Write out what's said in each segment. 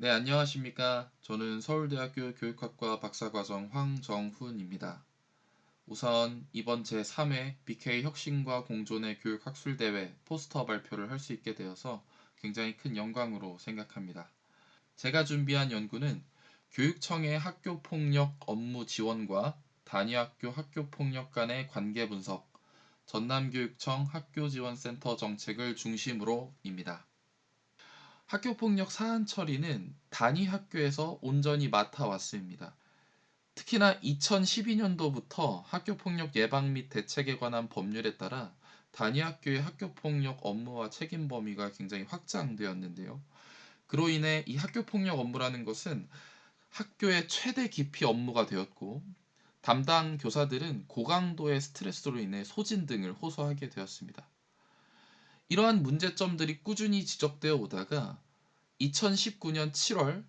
네, 안녕하십니까. 저는 서울대학교 교육학과 박사과정 황정훈입니다. 우선 이번 제3회 BK 혁신과 공존의 교육학술대회 포스터 발표를 할 수 있게 되어서 굉장히 큰 영광으로 생각합니다. 제가 준비한 연구는 교육청의 학교폭력 업무 지원과 단위학교 학교폭력 간의 관계 분석, 전남교육청 학교지원센터 정책을 중심으로입니다. 학교폭력 사안 처리는 단위 학교에서 온전히 맡아왔습니다. 특히나 2012년도부터 학교폭력 예방 및 대책에 관한 법률에 따라 단위 학교의 학교폭력 업무와 책임 범위가 굉장히 확장되었는데요. 그로 인해 이 학교폭력 업무라는 것은 학교의 최대 깊이 업무가 되었고, 담당 교사들은 고강도의 스트레스로 인해 소진 등을 호소하게 되었습니다. 이러한 문제점들이 꾸준히 지적되어 오다가 2019년 7월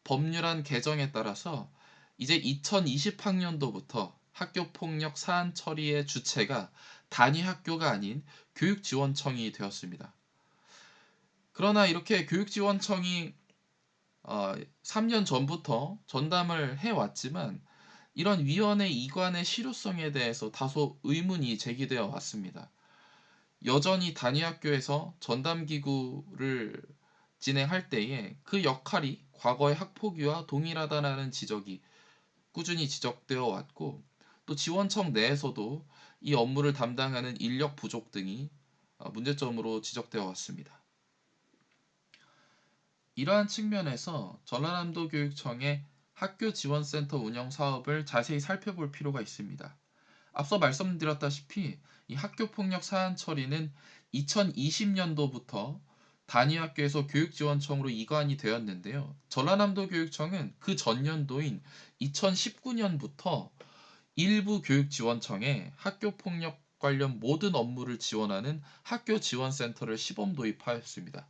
법률안 개정에 따라서 이제 2020학년도부터 학교폭력 사안 처리의 주체가 단위 학교가 아닌 교육지원청이 되었습니다. 그러나 이렇게 교육지원청이 3년 전부터 전담을 해왔지만 이런 위원회 이관의 실효성에 대해서 다소 의문이 제기되어 왔습니다. 여전히 단위 학교에서 전담기구를 진행할 때에 그 역할이 과거의 학폭위와 동일하다라는 지적이 꾸준히 지적되어 왔고, 또 지원청 내에서도 이 업무를 담당하는 인력 부족 등이 문제점으로 지적되어 왔습니다. 이러한 측면에서 전라남도 교육청의 학교지원센터 운영 사업을 자세히 살펴볼 필요가 있습니다. 앞서 말씀드렸다시피 이 학교폭력 사안 처리는 2020년도부터 단위학교에서 교육지원청으로 이관이 되었는데요. 전라남도 교육청은 그 전년도인 2019년부터 일부 교육지원청에 학교폭력 관련 모든 업무를 지원하는 학교지원센터를 시범 도입하였습니다.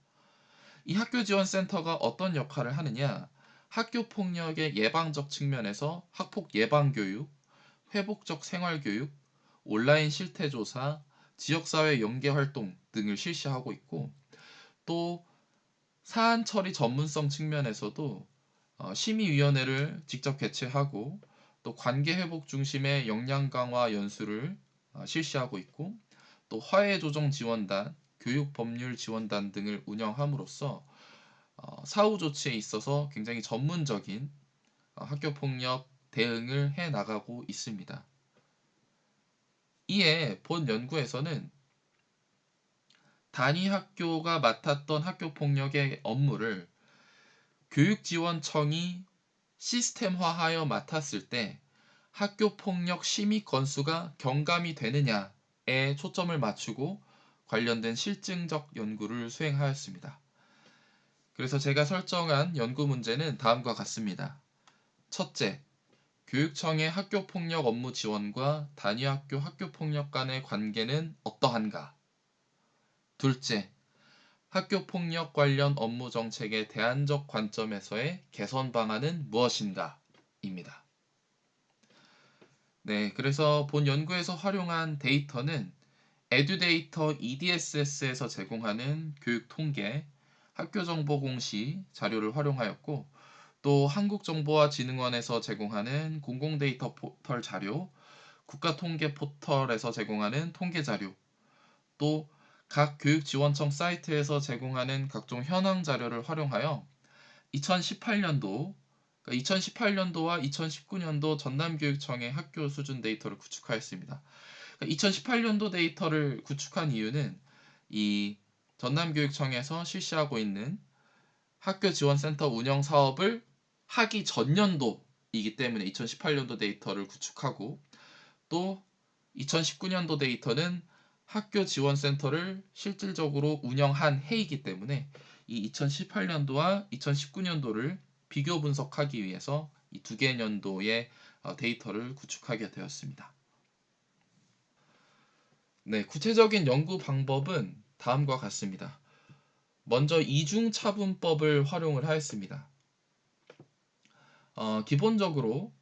이 학교지원센터가 어떤 역할을 하느냐? 학교폭력의 예방적 측면에서 학폭 예방교육, 회복적 생활교육, 온라인 실태조사, 지역사회 연계활동 등을 실시하고 있고, 또 사안 처리 전문성 측면에서도 심의위원회를 직접 개최하고, 또 관계회복 중심의 역량 강화 연수를 실시하고 있고, 또 화해조정 지원단, 교육법률 지원단 등을 운영함으로써 사후 조치에 있어서 굉장히 전문적인 학교폭력 대응을 해 나가고 있습니다. 이에 본 연구에서는 단위 학교가 맡았던 학교폭력의 업무를 교육지원청이 시스템화하여 맡았을 때 학교폭력 심의 건수가 경감이 되느냐에 초점을 맞추고 관련된 실증적 연구를 수행하였습니다. 그래서 제가 설정한 연구 문제는 다음과 같습니다. 첫째, 교육청의 학교폭력 업무 지원과 단위학교 학교폭력 간의 관계는 어떠한가? 둘째, 학교폭력 관련 업무 정책의 대안적 관점에서의 개선 방안은 무엇인가? 입니다. 네, 그래서 본 연구에서 활용한 데이터는 에듀데이터 EDSS에서 제공하는 교육 통계, 학교정보공시 자료를 활용하였고, 또 한국정보화진흥원에서 제공하는 공공데이터 포털 자료, 국가통계 포털에서 제공하는 통계 자료, 또 각 교육지원청 사이트에서 제공하는 각종 현황 자료를 활용하여 2018년도, 그러니까 2018년도와 2019년도 전남교육청의 학교 수준 데이터를 구축하였습니다. 그러니까 2018년도 데이터를 구축한 이유는 이 전남교육청에서 실시하고 있는 학교지원센터 운영 사업을 하기 전년도이기 때문에 2018년도 데이터를 구축하고, 또 2019년도 데이터는 학교지원센터를 실질적으로 운영한 해이기 때문에 이 2018년도와 2019년도를 비교 분석하기 위해서 이 두 개 년도의 데이터를 구축하게 되었습니다. 네, 구체적인 연구 방법은 다음과 같습니다. 먼저 이중차분법을 활용을 하였습니다. 기본적으로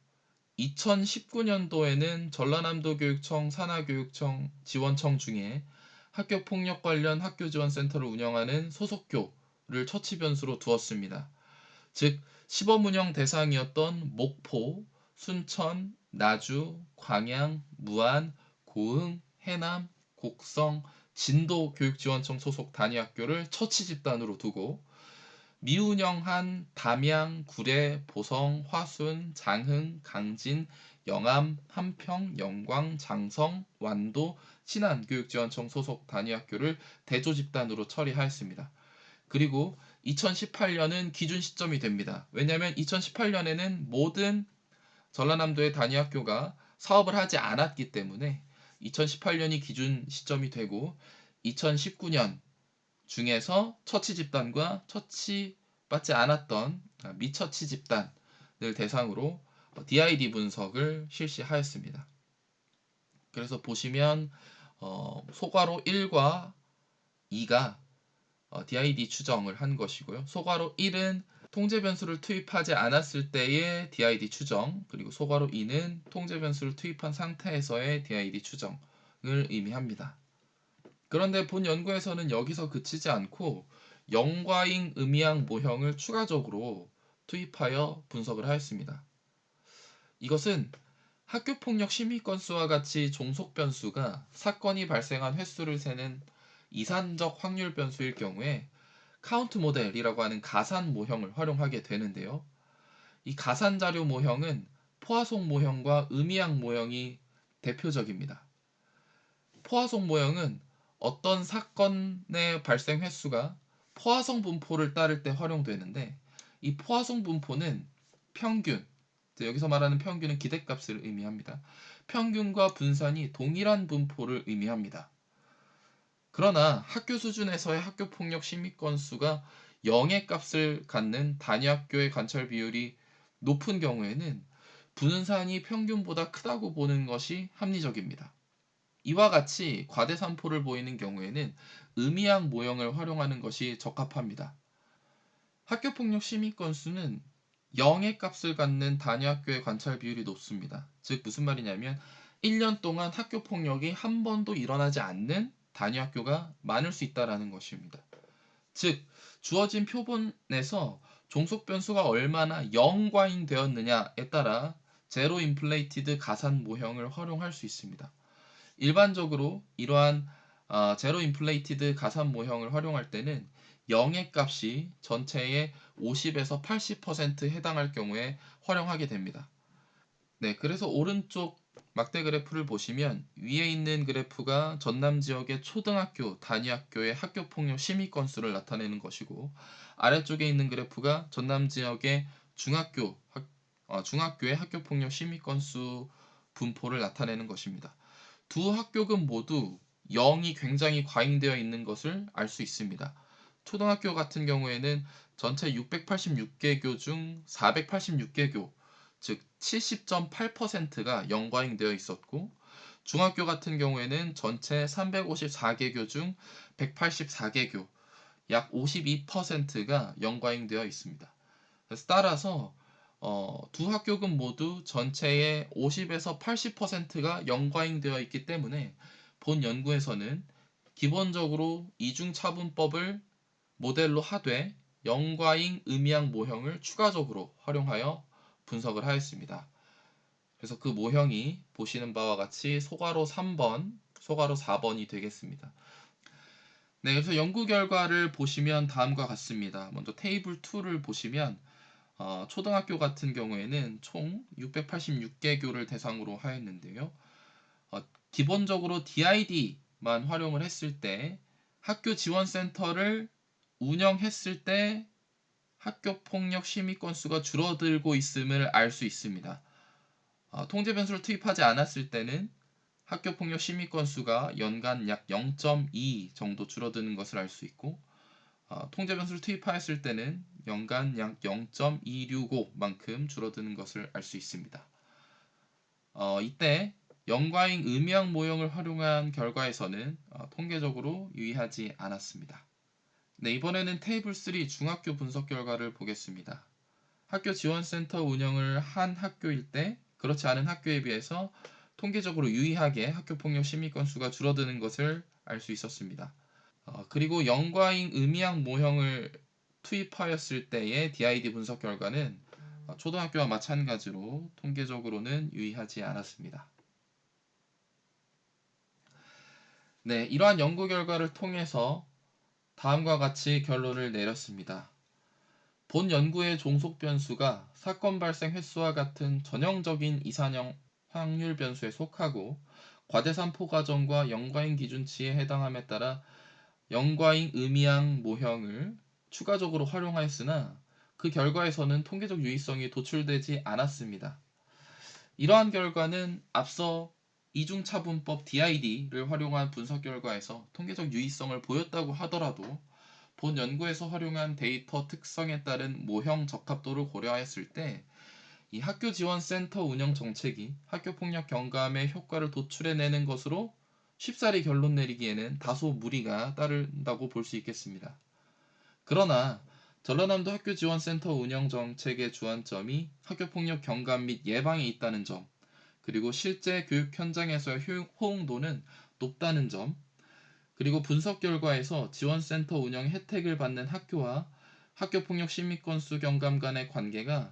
2019년도에는 전라남도 교육청, 산하교육청, 지원청 중에 학교폭력 관련 학교지원센터를 운영하는 소속교를 처치 변수로 두었습니다. 즉 시범 운영 대상이었던 목포, 순천, 나주, 광양, 무안, 고흥, 해남, 곡성, 진도 교육지원청 소속 단위학교를 처치 집단으로 두고 미운영한 담양, 구례, 보성, 화순, 장흥, 강진, 영암, 함평, 영광, 장성, 완도, 신안 교육지원청 소속 단위학교를 대조 집단으로 처리하였습니다. 그리고 2018년은 기준 시점이 됩니다. 왜냐하면 2018년에는 모든 전라남도의 단위학교가 사업을 하지 않았기 때문에 2018년이 기준 시점이 되고 2019년 중에서 처치 집단과 처치받지 않았던 미처치 집단을 대상으로 DID 분석을 실시하였습니다. 그래서 보시면 소괄호 1과 2가 DID 추정을 한 것이고요. 소괄호 1은 통제 변수를 투입하지 않았을 때의 DID 추정, 그리고 소괄호 2는 통제 변수를 투입한 상태에서의 DID 추정을 의미합니다. 그런데 본 연구에서는 여기서 그치지 않고 영과잉 음이항 모형을 추가적으로 투입하여 분석을 하였습니다. 이것은 학교폭력 심의 건수와 같이 종속 변수가 사건이 발생한 횟수를 세는 이산적 확률 변수일 경우에 카운트 모델이라고 하는 가산 모형을 활용하게 되는데요. 이 가산 자료 모형은 포화송 모형과 음이항 모형이 대표적입니다. 포화송 모형은 어떤 사건의 발생 횟수가 포화성 분포를 따를 때 활용되는데, 이 포화성 분포는 평균, 여기서 말하는 평균은 기대값을 의미합니다. 평균과 분산이 동일한 분포를 의미합니다. 그러나 학교 수준에서의 학교폭력 심의 건수가 0의 값을 갖는 단위학교의 관찰 비율이 높은 경우에는 분산이 평균보다 크다고 보는 것이 합리적입니다. 이와 같이 과대산포를 보이는 경우에는 음이항 모형을 활용하는 것이 적합합니다. 학교폭력 심의 건수는 0의 값을 갖는 단위학교의 관찰 비율이 높습니다. 즉 무슨 말이냐면 1년 동안 학교폭력이 한 번도 일어나지 않는 단위학교가 많을 수 있다는 것입니다. 즉 주어진 표본에서 종속 변수가 얼마나 0과잉 되었느냐에 따라 제로 인플레이티드 가산 모형을 활용할 수 있습니다. 일반적으로 이러한 제로 인플레이티드 가산 모형을 활용할 때는 0의 값이 전체의 50에서 80% 해당할 경우에 활용하게 됩니다. 네, 그래서 오른쪽 막대 그래프를 보시면 위에 있는 그래프가 전남 지역의 초등학교 단위학교의 학교폭력 심의 건수를 나타내는 것이고, 아래쪽에 있는 그래프가 전남 지역의 중학교의 학교폭력 심의 건수 분포를 나타내는 것입니다. 두 학교군 모두 0이 굉장히 과잉되어 있는 것을 알 수 있습니다. 초등학교 같은 경우에는 전체 686개교 중 486개교, 즉 70.8%가 0과잉되어 있었고, 중학교 같은 경우에는 전체 354개교 중 184개교, 약 52%가 0과잉되어 있습니다. 그래서 따라서 두 학교군 모두 전체의 50에서 80%가 0과잉되어 있기 때문에 본 연구에서는 기본적으로 이중차분법을 모델로 하되 0과잉 음이항 모형을 추가적으로 활용하여 분석을 하였습니다. 그래서 그 모형이 보시는 바와 같이 소괄호 3번, 소괄호 4번이 되겠습니다. 네, 그래서 연구 결과를 보시면 다음과 같습니다. 먼저 테이블 2를 보시면 초등학교 같은 경우에는 총 686개교를 대상으로 하였는데요. 기본적으로 DID만 활용을 했을 때 학교 지원센터를 운영했을 때 학교폭력 심의 건수가 줄어들고 있음을 알 수 있습니다. 통제 변수를 투입하지 않았을 때는 학교폭력 심의 건수가 연간 약 0.2 정도 줄어드는 것을 알 수 있고, 통제 변수를 투입하였을 때는 연간 약 0.265만큼 줄어드는 것을 알 수 있습니다. 이때 영과잉 음이항 모형을 활용한 결과에서는 통계적으로 유의하지 않았습니다. 네, 이번에는 테이블 3 중학교 분석 결과를 보겠습니다. 학교 지원센터 운영을 한 학교일 때 그렇지 않은 학교에 비해서 통계적으로 유의하게 학교폭력 심의 건수가 줄어드는 것을 알 수 있었습니다. 그리고 영과잉 음이항 모형을 투입하였을 때의 DID 분석 결과는 초등학교와 마찬가지로 통계적으로는 유의하지 않았습니다. 네, 이러한 연구 결과를 통해서 다음과 같이 결론을 내렸습니다. 본 연구의 종속 변수가 사건 발생 횟수와 같은 전형적인 이산형 확률 변수에 속하고 과대산 포가정과 영과인 기준치에 해당함에 따라 영과인 의미항 모형을 추가적으로 활용하였으나 그 결과에서는 통계적 유의성이 도출되지 않았습니다. 이러한 결과는 앞서 이중차분법 DID를 활용한 분석 결과에서 통계적 유의성을 보였다고 하더라도 본 연구에서 활용한 데이터 특성에 따른 모형 적합도를 고려하였을 때 이 학교지원센터 운영 정책이 학교폭력 경감의 효과를 도출해내는 것으로 쉽사리 결론 내리기에는 다소 무리가 따른다고 볼 수 있겠습니다. 그러나 전라남도 학교지원센터 운영 정책의 주안점이 학교폭력 경감 및 예방에 있다는 점, 그리고 실제 교육 현장에서의 호응도는 높다는 점, 그리고 분석 결과에서 지원센터 운영 혜택을 받는 학교와 학교폭력 심리 건수 경감 간의 관계가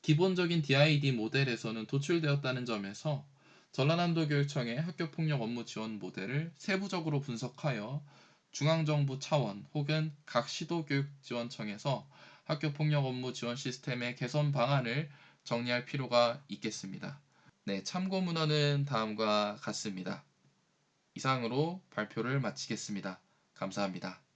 기본적인 DID 모델에서는 도출되었다는 점에서 전라남도 교육청의 학교폭력 업무 지원 모델을 세부적으로 분석하여 중앙정부 차원 혹은 각 시도교육지원청에서 학교폭력 업무 지원 시스템의 개선 방안을 정리할 필요가 있겠습니다. 네, 참고 문헌은 다음과 같습니다. 이상으로 발표를 마치겠습니다. 감사합니다.